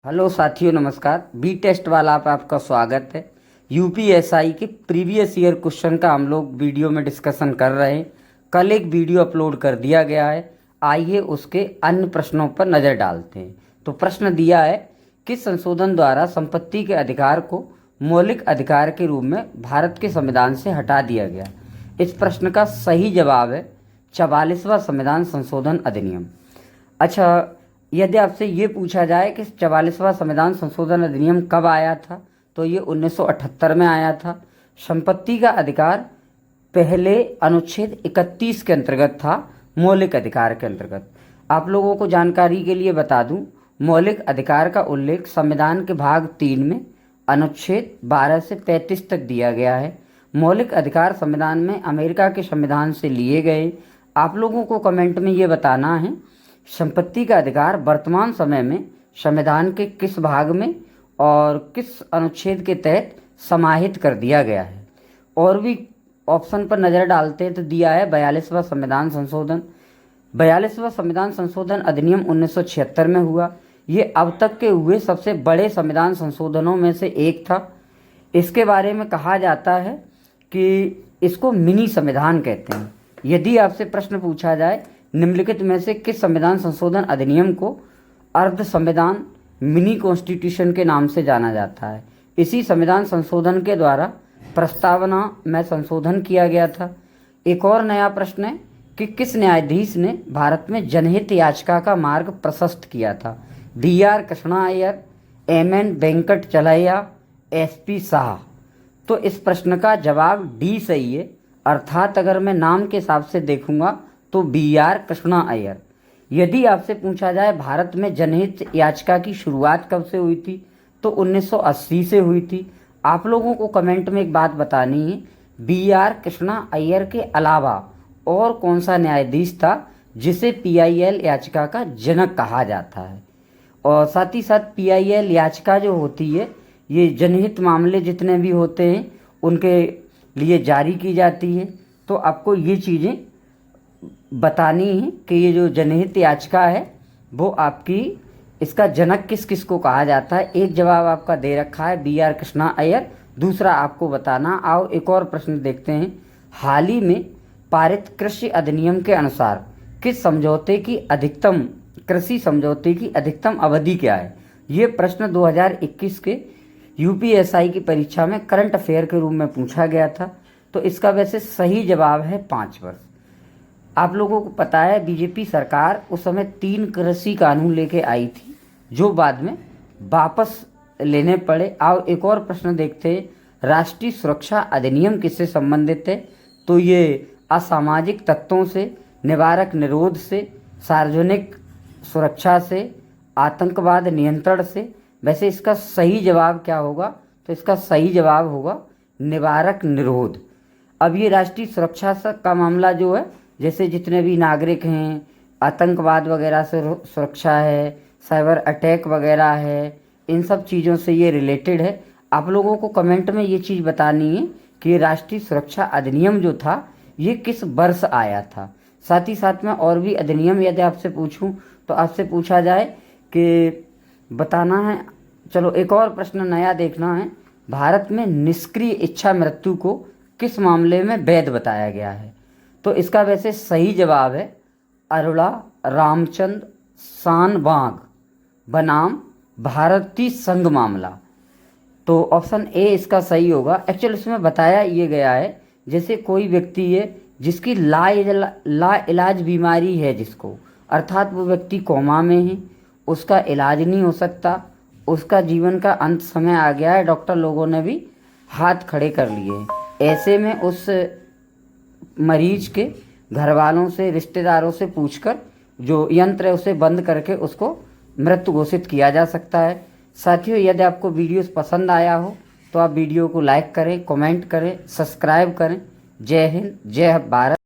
Hello साथियों, नमस्कार। B test वाला पे आपका स्वागत है। यूपीएसआई के प्रीवियस ईयर क्वेश्चन का हम लोग वीडियो में डिस्कशन कर रहे हैं। कल एक वीडियो अपलोड कर दिया गया है, आइए उसके अन्य प्रश्नों पर नज़र डालते हैं। तो प्रश्न दिया है, किस संशोधन द्वारा संपत्ति के अधिकार को मौलिक अधिकार के रूप में भारत के संविधान से हटा दिया गया। इस प्रश्न का सही जवाब है 44वां संविधान संशोधन अधिनियम। अच्छा, यदि आपसे ये पूछा जाए कि 44वां संविधान संशोधन अधिनियम कब आया था, तो ये 1978 में आया था। संपत्ति का अधिकार पहले अनुच्छेद 31 के अंतर्गत था, मौलिक अधिकार के अंतर्गत। आप लोगों को जानकारी के लिए बता दूं, मौलिक अधिकार का उल्लेख संविधान के भाग 3 में अनुच्छेद 12 से 35 तक दिया गया है। मौलिक अधिकार संविधान में अमेरिका के संविधान से लिए गए। आप लोगों को कमेंट में ये बताना है, संपत्ति का अधिकार वर्तमान समय में संविधान के किस भाग में और किस अनुच्छेद के तहत समाहित कर दिया गया है। और भी ऑप्शन पर नज़र डालते हैं तो दिया है 42वां संविधान संशोधन। 42वां संविधान संशोधन अधिनियम 1976 में हुआ। ये अब तक के हुए सबसे बड़े संविधान संशोधनों में से एक था। इसके बारे में कहा जाता है कि इसको मिनी संविधान कहते हैं। यदि आपसे प्रश्न पूछा जाए निम्नलिखित में से किस संविधान संशोधन अधिनियम को अर्ध संविधान मिनी कॉन्स्टिट्यूशन के नाम से जाना जाता है। इसी संविधान संशोधन के द्वारा प्रस्तावना में संशोधन किया गया था। एक और नया प्रश्न है कि किस न्यायाधीश ने भारत में जनहित याचिका का मार्ग प्रशस्त किया था। BR कृष्णा अय्यर, MN वेंकट चलैया, SP शाह। तो इस प्रश्न का जवाब डी सही है, अर्थात अगर मैं नाम के हिसाब से देखूंगा तो BR कृष्णा अय्यर। यदि आपसे पूछा जाए भारत में जनहित याचिका की शुरुआत कब से हुई थी, तो 1980 से हुई थी। आप लोगों को कमेंट में एक बात बतानी है, BR कृष्णा अय्यर के अलावा और कौन सा न्यायाधीश था जिसे PIL याचिका का जनक कहा जाता है। और साथ ही साथ PIL याचिका जो होती है, ये जनहित मामले जितने भी होते हैं उनके लिए जारी की जाती है। तो आपको ये चीज़ें बतानी है कि ये जो जनहित याचिका है वो आपकी, इसका जनक किस किस को कहा जाता है। एक जवाब आपका दे रखा है BR कृष्णा अय्यर, दूसरा आपको बताना। आओ एक और प्रश्न देखते हैं। हाल ही में पारित कृषि अधिनियम के अनुसार किस समझौते की अधिकतम कृषि समझौते की अधिकतम अवधि क्या है। ये प्रश्न 2021 के UPSI की परीक्षा में करंट अफेयर के रूप में पूछा गया था। तो इसका वैसे सही जवाब है 5 वर्ष। आप लोगों को पता है बीजेपी सरकार उस समय 3 कृषि कानून लेके आई थी जो बाद में वापस लेने पड़े। आओ एक और प्रश्न देखते हैं। राष्ट्रीय सुरक्षा अधिनियम किससे संबंधित है, तो ये असामाजिक तत्वों से, निवारक निरोध से, सार्वजनिक सुरक्षा से, आतंकवाद नियंत्रण से। वैसे इसका सही जवाब क्या होगा, तो इसका सही जवाब होगा निवारक निरोध। अब ये राष्ट्रीय सुरक्षा का मामला जो है, जैसे जितने भी नागरिक हैं, आतंकवाद वगैरह से सुरक्षा है, साइबर अटैक वगैरह है, इन सब चीज़ों से ये रिलेटेड है। आप लोगों को कमेंट में ये चीज़ बतानी है कि राष्ट्रीय सुरक्षा अधिनियम जो था ये किस वर्ष आया था। साथ ही साथ में और भी अधिनियम यदि आपसे पूछूं तो आपसे पूछा जाए कि बताना है। चलो एक और प्रश्न नया देखना है। भारत में निष्क्रिय इच्छा मृत्यु को किस मामले में वैध बताया गया है, तो इसका वैसे सही जवाब है अरुणा रामचंद्र सानबाग बनाम भारतीय संघ मामला। तो ऑप्शन ए इसका सही होगा। एक्चुअली इसमें बताया ये गया है, जैसे कोई व्यक्ति है जिसकी ला इलाज बीमारी है जिसको, अर्थात वो व्यक्ति कोमा में है, उसका इलाज नहीं हो सकता, उसका जीवन का अंत समय आ गया है, डॉक्टर लोगों ने भी हाथ खड़े कर लिए हैं। ऐसे में उस मरीज के घर वालों से, रिश्तेदारों से पूछकर जो यंत्र है उसे बंद करके उसको मृत घोषित किया जा सकता है। साथियों, यदि आपको वीडियोस पसंद आया हो तो आप वीडियो को लाइक करें, कमेंट करें, सब्सक्राइब करें। जय हिंद, जय भारत।